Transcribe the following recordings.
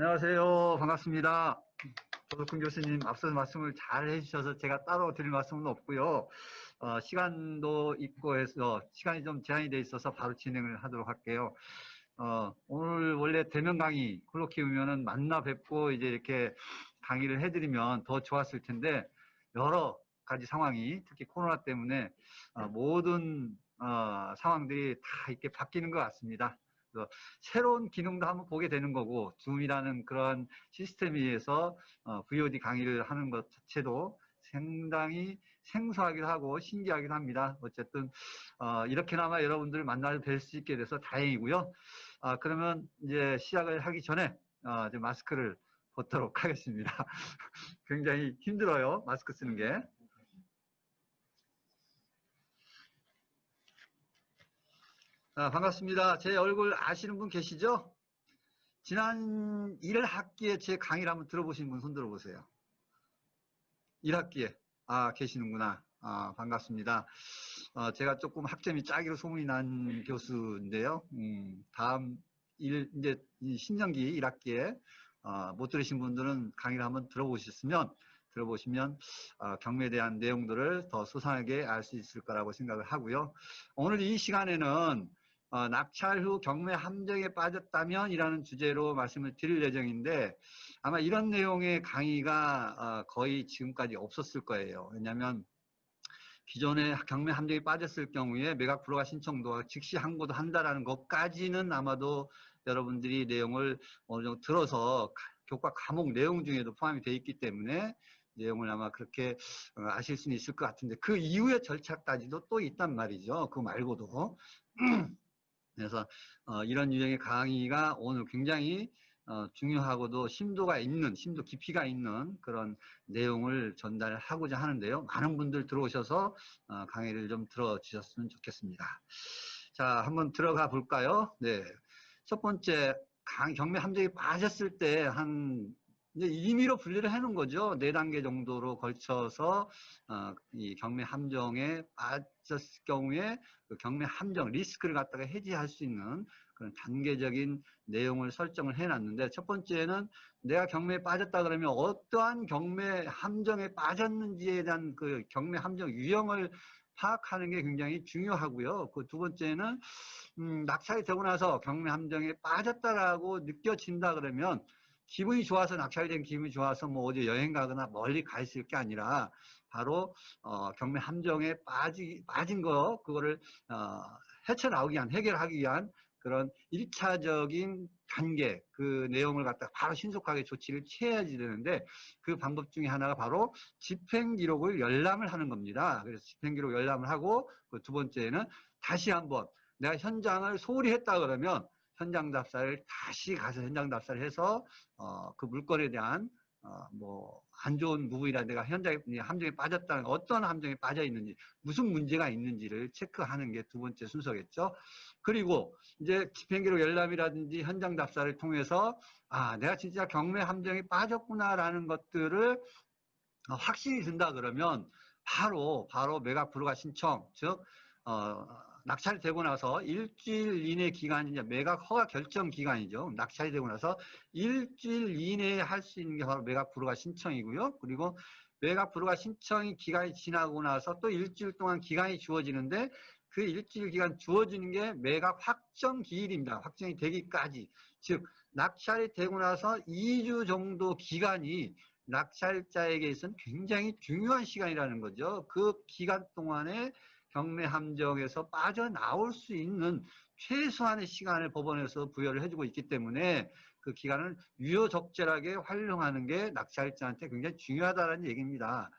안녕하세요. 반갑습니다. 조덕훈 교수님 앞서 말씀을 잘 해주셔서 제가 따로 드릴 말씀은 없고요. 시간도 있고 해서 시간이 좀 제한이 돼 있어서 바로 진행을 하도록 할게요. 오늘 원래 대면 강의 콜로키움이면은 만나 뵙고 이제 이렇게 강의를 해드리면 더 좋았을 텐데 여러 가지 상황이 특히 코로나 때문에 모든 상황들이 다 이렇게 바뀌는 것 같습니다. 새로운 기능도 한번 보게 되는 거고 줌이라는 그런 시스템에 의해서 VOD 강의를 하는 것 자체도 상당히 생소하기도 하고 신기하기도 합니다. 어쨌든 이렇게나마 여러분들 만나 뵐 수 있게 돼서 다행이고요. 그러면 이제 시작을 하기 전에 이제 마스크를 벗도록 하겠습니다. 굉장히 힘들어요. 마스크 쓰는 게. 반갑습니다. 제 얼굴 아시는 분 계시죠? 지난 1학기에 제 강의를 한번 들어보신 분 손 들어보세요. 1학기에. 계시는구나. 반갑습니다. 제가 조금 학점이 짜기로 소문이 난 교수인데요. 다음 이제 신년기 1학기에 못 들으신 분들은 강의를 한번 들어보시면 경매에 대한 내용들을 더 소상하게 알 수 있을 거라고 생각을 하고요. 오늘 이 시간에는 낙찰 후 경매 함정에 빠졌다면 이라는 주제로 말씀을 드릴 예정인데 아마 이런 내용의 강의가 거의 지금까지 없었을 거예요. 왜냐하면 기존에 경매 함정에 빠졌을 경우에 매각 불허가 신청도 즉시 항고도 한다라는 것까지는 아마도 여러분들이 내용을 어느 정도 들어서 교과 과목 내용 중에도 포함이 되어 있기 때문에 내용을 아마 그렇게 아실 수는 있을 것 같은데 그 이후의 절차까지도 또 있단 말이죠. 그거 말고도. 그래서 이런 유형의 강의가 오늘 굉장히 중요하고도 심도 깊이가 있는 그런 내용을 전달하고자 하는데요. 많은 분들 들어오셔서 강의를 좀 들어주셨으면 좋겠습니다. 자, 한번 들어가 볼까요? 네. 첫 번째, 경매 함정에 빠졌을 때 이제 임의로 분리를 해놓은 거죠. 4단계 정도로 걸쳐서 이 경매 함정에 빠졌을 경우에 그 경매 함정 리스크를 갖다가 해지할 수 있는 그런 단계적인 내용을 설정을 해놨는데 첫 번째는 내가 경매에 빠졌다 그러면 어떠한 경매 함정에 빠졌는지에 대한 그 경매 함정 유형을 파악하는 게 굉장히 중요하고요. 그 두 번째는 낙찰이 되고 나서 경매 함정에 빠졌다라고 느껴진다 그러면 기분이 좋아서 낙찰이 된 기분이 좋아서 뭐 어디 여행 가거나 멀리 가 있을 게 아니라 바로 경매 함정에 빠진 그거를 헤쳐나오기 위한 해결하기 위한 그런 1차적인 단계 그 내용을 갖다가 바로 신속하게 조치를 취해야지 되는데 그 방법 중에 하나가 바로 집행기록을 열람을 하는 겁니다. 그래서 집행기록 열람을 하고 그 두 번째는 다시 한번 내가 현장을 소홀히 했다 그러면 현장 답사를 다시 가서 현장 답사를 해서 그 물건에 대한 뭐 안 좋은 부분이라 내가 현장에 함정에 빠졌다는 어떤 함정에 빠져 있는지 무슨 문제가 있는지를 체크하는 게 두 번째 순서겠죠. 그리고 이제 집행기록 열람이라든지 현장 답사를 통해서 내가 진짜 경매 함정에 빠졌구나라는 것들을 확신이 든다 그러면 바로 매각 불허가 신청 즉 낙찰이 되고 나서 일주일 이내 기간이 이제 매각 허가 결정 기간이죠. 낙찰이 되고 나서 일주일 이내에 할 수 있는 게 바로 매각 불허가 신청이고요. 그리고 매각 불허가 신청이 기간이 지나고 나서 또 일주일 동안 기간이 주어지는데 그 일주일 기간 주어지는 게 매각 확정 기일입니다. 확정이 되기까지. 즉 낙찰이 되고 나서 2주 정도 기간이 낙찰자에게 있어서는 굉장히 중요한 시간이라는 거죠. 그 기간 동안에 경매 함정에서 빠져나올 수 있는 최소한의 시간을 법원에서 부여를 해주고 있기 때문에 그 기간을 유효적절하게 활용하는 게 낙찰자한테 굉장히 중요하다는 얘기입니다.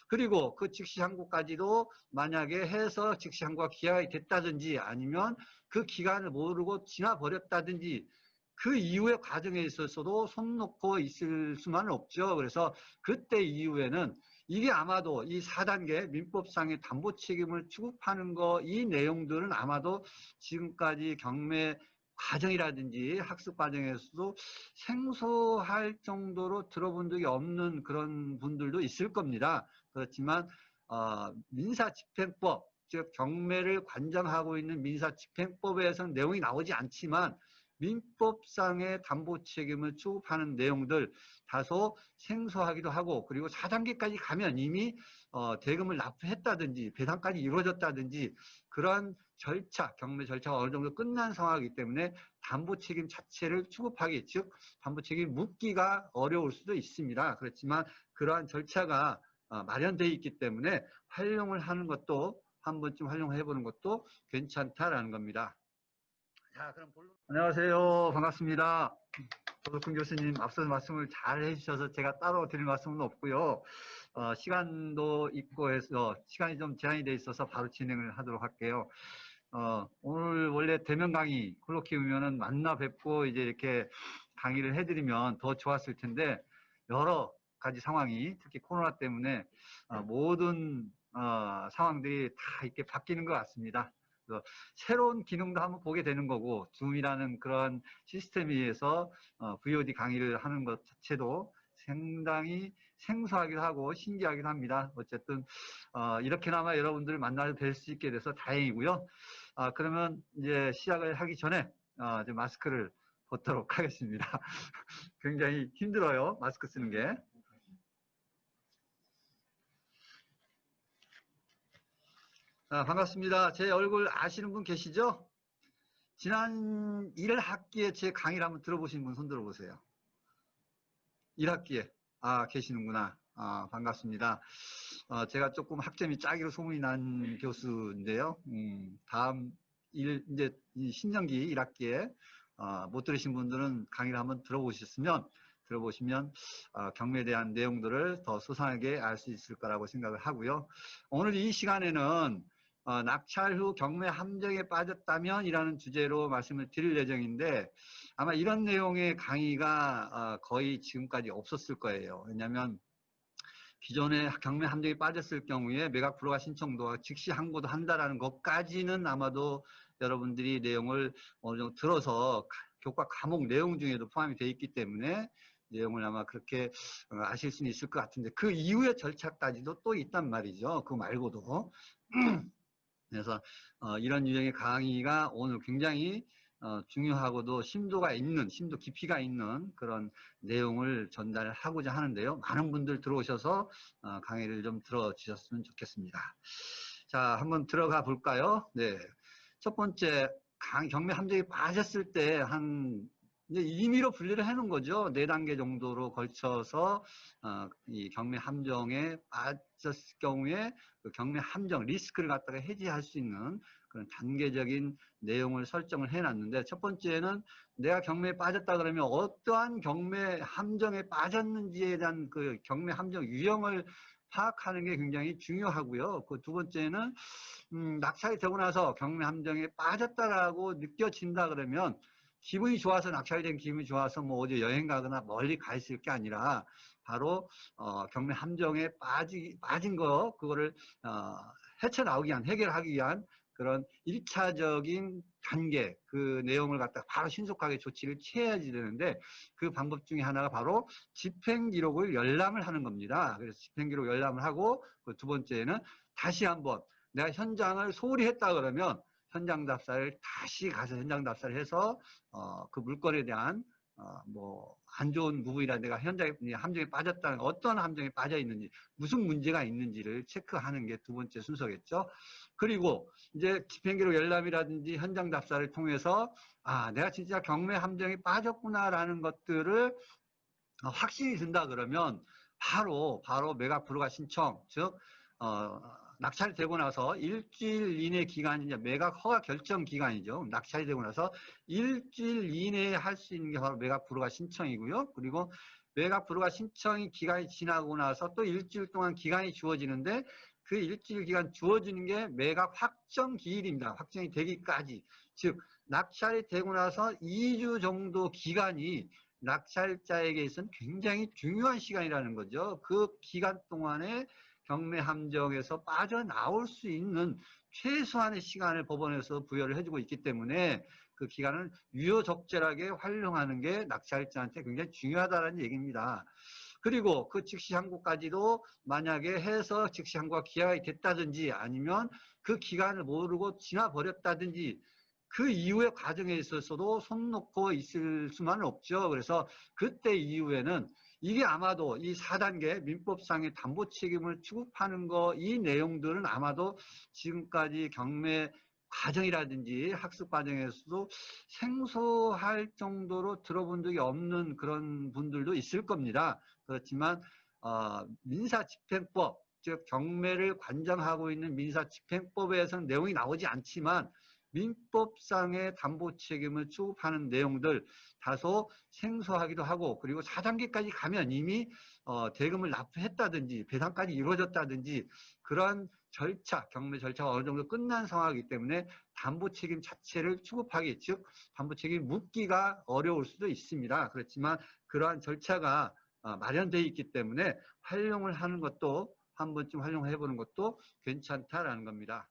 그리고 그 즉시 항고까지도 만약에 해서 즉시 항고가 기각이 됐다든지 아니면 그 기간을 모르고 지나버렸다든지 그 이후의 과정에 있어서도 손 놓고 있을 수만은 없죠. 그래서 그때 이후에는 이게 아마도 이 4단계 민법상의 담보 책임을 추구하는 이 내용들은 아마도 지금까지 경매 과정이라든지 학습 과정에서도 생소할 정도로 들어본 적이 없는 그런 분들도 있을 겁니다. 그렇지만 민사집행법, 즉 경매를 관장하고 있는 민사집행법에서는 내용이 나오지 않지만 민법상의 담보 책임을 추급하는 내용들 다소 생소하기도 하고, 그리고 4단계까지 가면 이미 대금을 납부했다든지 배상까지 이루어졌다든지 그러한 절차, 경매 절차가 어느 정도 끝난 상황이기 때문에 담보 책임 자체를 추급하기, 즉 담보 책임 묻기가 어려울 수도 있습니다. 그렇지만 그러한 절차가 마련되어 있기 때문에 활용을 하는 것도, 한 번쯤 활용해 보는 것도 괜찮다라는 겁니다. 자, 그럼 본론. 안녕하세요. 반갑습니다. 조덕훈 교수님, 앞서 말씀을 잘 해주셔서 제가 따로 드릴 말씀은 없고요. 시간도 있고 해서 시간이 좀 제한이 돼 있어서 바로 진행을 하도록 할게요. 오늘 원래 대면 강의 콜로키움이면은 만나 뵙고 이제 이렇게 강의를 해드리면 더 좋았을 텐데, 여러 가지 상황이 특히 코로나 때문에 모든 상황들이 다 이렇게 바뀌는 것 같습니다. 그래서 새로운 기능도 한번 보게 되는 거고, 줌이라는 그런 시스템에 의해서 VOD 강의를 하는 것 자체도 상당히 생소하기도 하고 신기하기도 합니다. 어쨌든 이렇게나마 여러분들을 만나 뵐 수 있게 돼서 다행이고요. 그러면 이제 시작을 하기 전에 이제 마스크를 벗도록 하겠습니다. 굉장히 힘들어요, 마스크 쓰는 게. 반갑습니다. 제 얼굴 아시는 분 계시죠? 지난 1학기에 제 강의를 한번 들어보신 분 손 들어보세요. 1학기에. 계시는구나. 반갑습니다. 제가 조금 학점이 짜기로 소문이 난 교수인데요. 다음 이제 신년기 1학기에 못 들으신 분들은 강의를 한번 들어보시면 경매에 대한 내용들을 더 소상하게 알 수 있을 거라고 생각을 하고요. 오늘 이 시간에는 낙찰 후 경매 함정에 빠졌다면 이라는 주제로 말씀을 드릴 예정인데, 아마 이런 내용의 강의가 거의 지금까지 없었을 거예요. 왜냐하면 기존에 경매 함정에 빠졌을 경우에 매각 불허가 신청도와 즉시 항고도 한다라는 것까지는 아마도 여러분들이 내용을 어느 정도 들어서 교과 과목 내용 중에도 포함이 되어 있기 때문에 내용을 아마 그렇게 아실 수는 있을 것 같은데, 그 이후의 절차까지도 또 있단 말이죠. 그거 말고도. 그래서 이런 유형의 강의가 오늘 굉장히 중요하고도 심도 깊이가 있는 그런 내용을 전달하고자 하는데요. 많은 분들 들어오셔서 강의를 좀 들어주셨으면 좋겠습니다. 자, 한번 들어가 볼까요? 네. 첫 번째, 경매 함정에 빠졌을 때 이제 임의로 분리를 해놓은 거죠. 4단계 정도로 걸쳐서 이 경매 함정에 빠졌을 경우에 그 경매 함정 리스크를 갖다가 해지할 수 있는 그런 단계적인 내용을 설정을 해놨는데, 첫 번째는 내가 경매에 빠졌다 그러면 어떠한 경매 함정에 빠졌는지에 대한 그 경매 함정 유형을 파악하는 게 굉장히 중요하고요. 그 두 번째는 낙찰이 되고 나서 경매 함정에 빠졌다라고 느껴진다 그러면 기분이 좋아서, 낙찰이 된 기분이 좋아서 뭐 어디 여행 가거나 멀리 가 있을 게 아니라 바로 경매 함정에 빠진 거, 그거를 헤쳐나오기 위한, 해결하기 위한 그런 1차적인 단계, 그 내용을 갖다가 바로 신속하게 조치를 취해야지 되는데, 그 방법 중에 하나가 바로 집행기록을 열람을 하는 겁니다. 그래서 집행기록 열람을 하고, 그 두 번째는 다시 한번 내가 현장을 소홀히 했다 그러면 현장 답사를 다시 가서 현장 답사를 해서 그 물건에 대한 뭐 안 좋은 부분이라, 내가 함정에 빠졌다는, 어떤 함정에 빠져 있는지, 무슨 문제가 있는지를 체크하는 게 두 번째 순서겠죠. 그리고 이제 집행기록 열람이라든지 현장 답사를 통해서 내가 진짜 경매 함정에 빠졌구나라는 것들을 확신이 든다 그러면 바로 매각 불허가 신청, 즉 낙찰이 되고 나서 일주일 이내 기간이 이제 매각 허가 결정 기간이죠. 낙찰이 되고 나서 일주일 이내에 할 수 있는 게 바로 매각 불허가 신청이고요. 그리고 매각 불허가 신청이 기간이 지나고 나서 또 일주일 동안 기간이 주어지는데, 그 일주일 기간 주어지는 게 매각 확정 기일입니다. 확정이 되기까지. 즉 낙찰이 되고 나서 2주 정도 기간이 낙찰자에게 있어서는 굉장히 중요한 시간이라는 거죠. 그 기간 동안에 경매 함정에서 빠져나올 수 있는 최소한의 시간을 법원에서 부여를 해주고 있기 때문에 그 기간을 유효적절하게 활용하는 게 낙찰자한테 굉장히 중요하다는 얘기입니다. 그리고 그 즉시 항고까지도 만약에 해서 즉시 항고가 기각이 됐다든지, 아니면 그 기간을 모르고 지나버렸다든지, 그 이후의 과정에 있어서도 손 놓고 있을 수만은 없죠. 그래서 그때 이후에는 이게 아마도 이 4단계 민법상의 담보 책임을 추급하는 거, 이 내용들은 아마도 지금까지 경매 과정이라든지 학습 과정에서도 생소할 정도로 들어본 적이 없는 그런 분들도 있을 겁니다. 그렇지만 민사집행법, 즉 경매를 관장하고 있는 민사집행법에서는 내용이 나오지 않지만 민법상의 담보 책임을 추급하는 내용들 다소 생소하기도 하고, 그리고 4단계까지 가면 이미 대금을 납부했다든지 배상까지 이루어졌다든지 그러한 절차, 경매 절차가 어느 정도 끝난 상황이기 때문에 담보 책임 자체를 추급하기, 즉 담보 책임 묻기가 어려울 수도 있습니다. 그렇지만 그러한 절차가 마련되어 있기 때문에 활용을 하는 것도, 한 번쯤 활용해 보는 것도 괜찮다라는 겁니다.